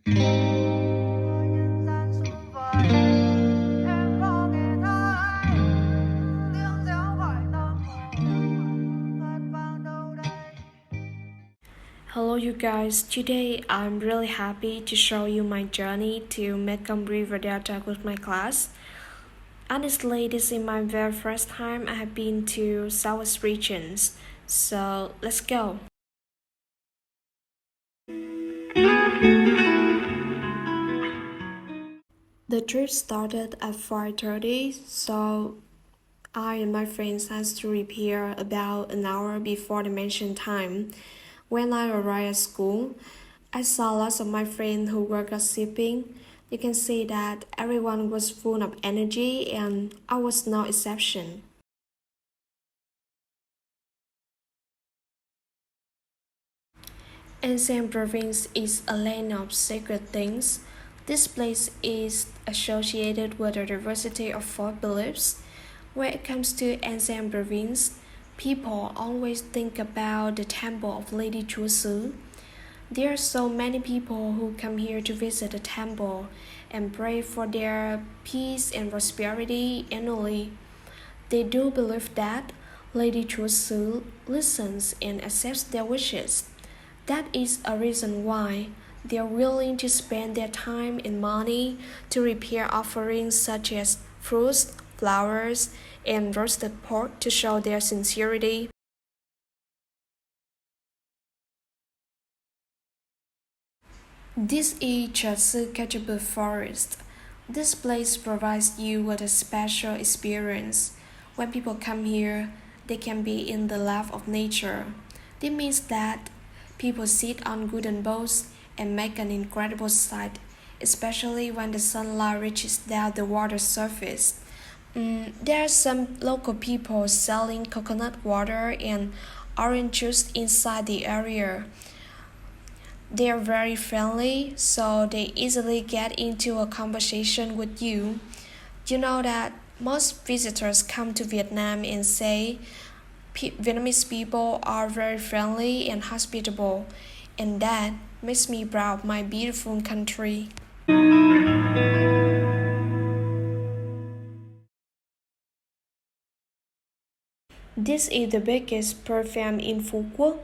Hello you guys, today I'm really happy to show you my journey to Mekong River Delta with my class. Honestly, this is my very first time I have been to Southwest regions, so let's go. The trip started at 5:30, so I and my friends had to prepare about an hour before the mentioned time. When I arrived at school, I saw lots of my friends who were gossiping. You can see that everyone was full of energy and I was no exception. Ancient province is a land of sacred things. This place is associated with a diversity of folk beliefs. When it comes to ancient province, people always think about the temple of Lady Chúa Xứ. There are so many people who come here to visit the temple and pray for their peace and prosperity annually. They do believe that Lady Chúa Xứ listens and accepts their wishes. That is a reason why they are willing to spend their time and money to prepare offerings such as fruits, flowers, and roasted pork to show their sincerity. This is Chassu Forest. This place provides you with a special experience. When people come here, they can be in the lap of nature. This means that people sit on wooden boats and make an incredible sight, especially when the sunlight reaches down the water surface. There are some local people selling coconut water and orange juice inside the area. They are very friendly, so they easily get into a conversation with you. You know that most visitors come to Vietnam and say Vietnamese people are very friendly and hospitable, and that makes me proud of my beautiful country. This is the biggest perfume in Phu Quoc,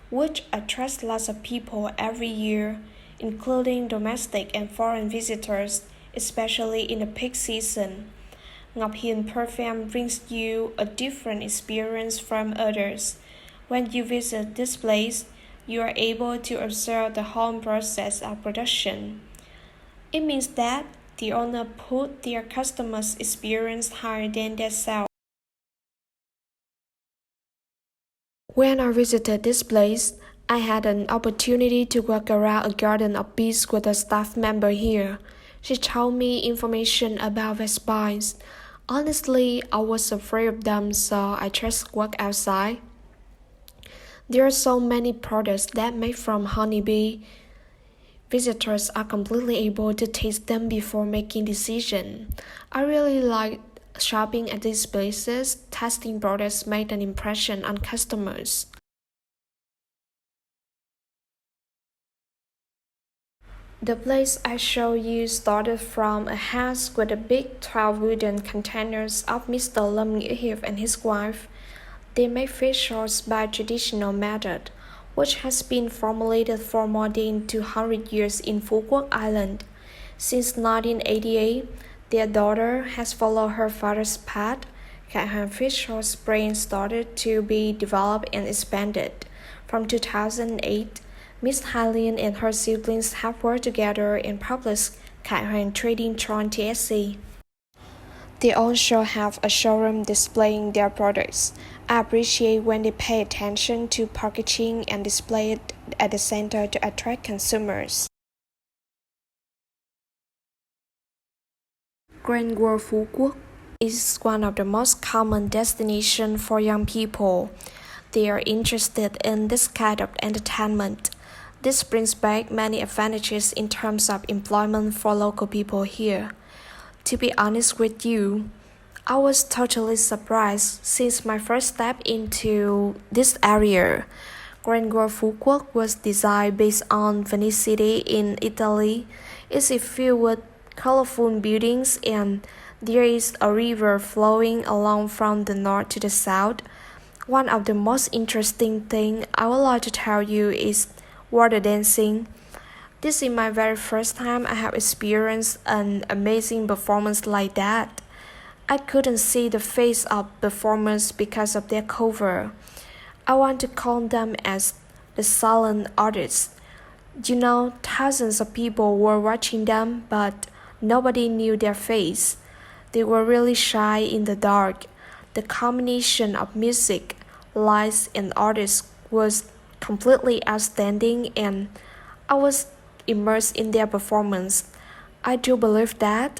which attracts lots of people every year, including domestic and foreign visitors, especially in the peak season. Ngọc Hiền perfume brings you a different experience from others. When you visit this place, you are able to observe the whole process of production. It means that the owner put their customers' experience higher than themselves. When I visited this place, I had an opportunity to walk around a garden of bees with a staff member here. She told me information about Vespines. Honestly, I was afraid of them, so I just walked outside. There are so many products that made from honeybee. Visitors are completely able to taste them before making decisions. I really like shopping at these places. Testing products made an impression on customers. The place I show you started from a house with a big 12 wooden containers of Mr. Lâm Nghĩa Hiệp and his wife. They make fish sauce by traditional method, which has been formulated for more than 200 years in Phu Quoc Island. Since 1988, their daughter has followed her father's path. Cải Hoàng fish sauce brand started to be developed and expanded. From 2008, Miss Hylin and her siblings have worked together and published Cải Hoàng Trading Tron TSC. They also have a showroom displaying their products. I appreciate when they pay attention to packaging and display it at the center to attract consumers. Grand World Phu Quoc is one of the most common destinations for young people. They are interested in this kind of entertainment. This brings back many advantages in terms of employment for local people here. To be honest with you, I was totally surprised since my first step into this area. Grand World Phú Quốc was designed based on Venice City in Italy. It's filled with colorful buildings and there is a river flowing along from the north to the south. One of the most interesting things I would like to tell you is water dancing. This is my very first time I have experienced an amazing performance like that. I couldn't see the face of performers because of their cover. I want to call them as the silent artists. Thousands of people were watching them, but nobody knew their face. They were really shy in the dark. The combination of music, lights, and artists was completely outstanding, and I was immersed in their performance. I do believe that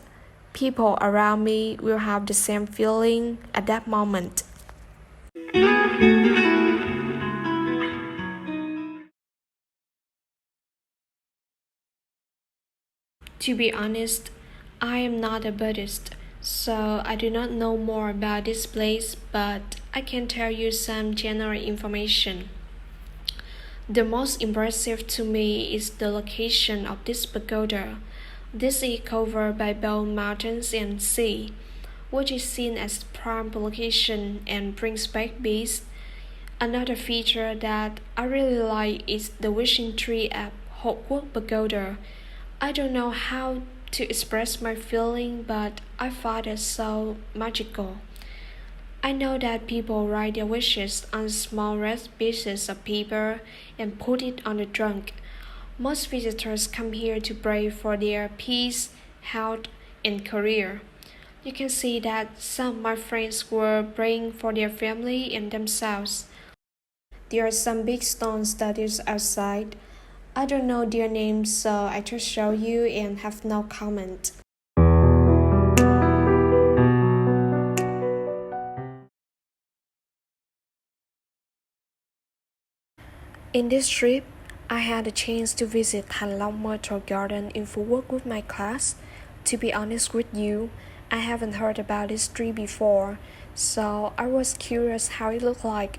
people around me will have the same feeling at that moment. To be honest, I am not a Buddhist, so I do not know more about this place, but I can tell you some general information. The most impressive to me is the location of this pagoda. This is covered by both mountains and sea, which is seen as prime location and brings back peace. Another feature that I really like is the wishing tree at Hộ Quốc Pagoda. I don't know how to express my feeling, but I find it so magical. I know that people write their wishes on small red pieces of paper and put it on the trunk. Most visitors come here to pray for their peace, health, and career. You can see that some of my friends were praying for their family and themselves. There are some big stone statues outside. I don't know their names, so I just show you and have no comment. In this trip, I had a chance to visit Thành Long Myrtle Garden in Phú Quốc with my class. To be honest with you, I haven't heard about this tree before, so I was curious how it looked like.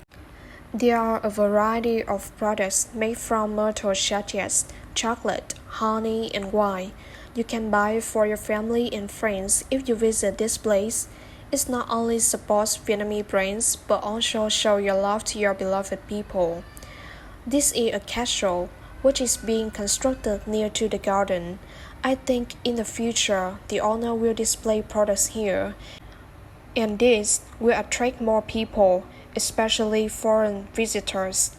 There are a variety of products made from myrtle such as chocolate, honey, and wine. You can buy it for your family and friends if you visit this place. It not only supports Vietnamese brands, but also show your love to your beloved people. This is a castle, which is being constructed near to the garden. I think in the future, the owner will display products here, and this will attract more people, especially foreign visitors.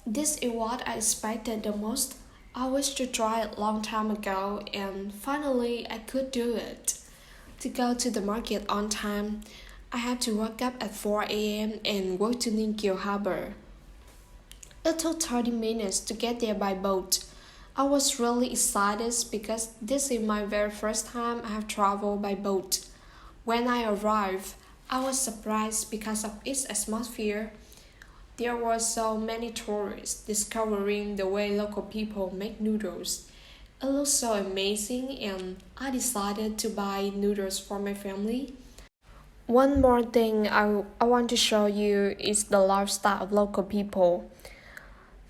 This is what I expected the most. I wished to try it a long time ago, and finally I could do it. To go to the market on time, I had to wake up at 4 a.m. and walk to Ninh Kiều Harbor. It took 30 minutes to get there by boat. I was really excited because this is my very first time I have traveled by boat. When I arrived, I was surprised because of its atmosphere. There were so many tourists discovering the way local people make noodles. It looked so amazing and I decided to buy noodles for my family. One more thing I want to show you is the lifestyle of local people.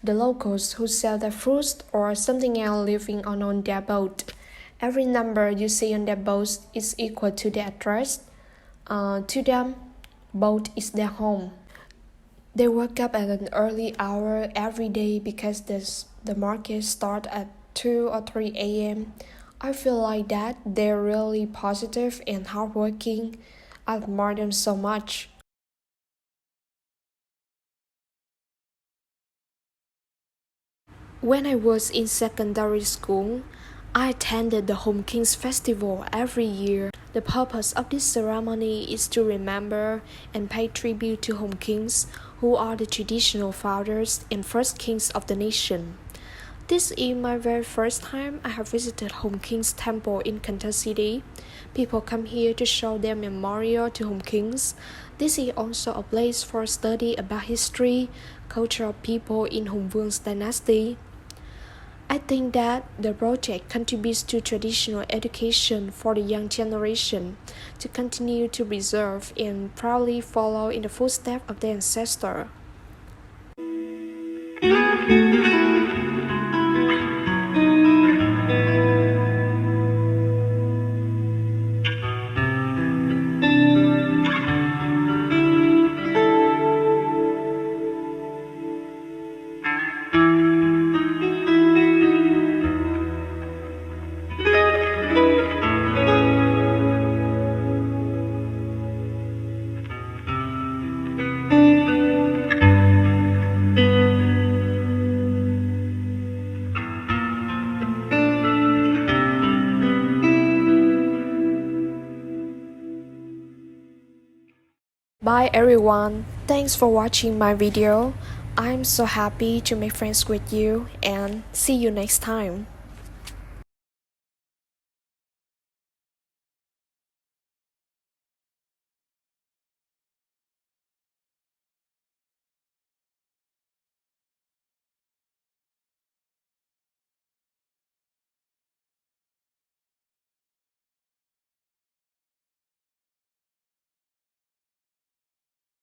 The locals who sell their fruits or something else living on their boat. Every number you see on their boat is equal to their address. To them, boat is their home. They wake up at an early hour every day because the market starts at 2 or 3 a.m. I feel like that they're really positive and hardworking. I admire them so much. When I was in secondary school, I attended the Home Kings Festival every year. The purpose of this ceremony is to remember and pay tribute to Home Kings, who are the traditional founders and first kings of the nation. This is my very first time I have visited Home Kings Temple in Kentucky City. People come here to show their memorial to Home Kings. This is also a place for study about history, culture of people in Hùng Vương dynasty. I think that the project contributes to traditional education for the young generation to continue to preserve and proudly follow in the footsteps of their ancestors. Bye everyone, thanks for watching my video. I'm so happy to make friends with you and see you next time.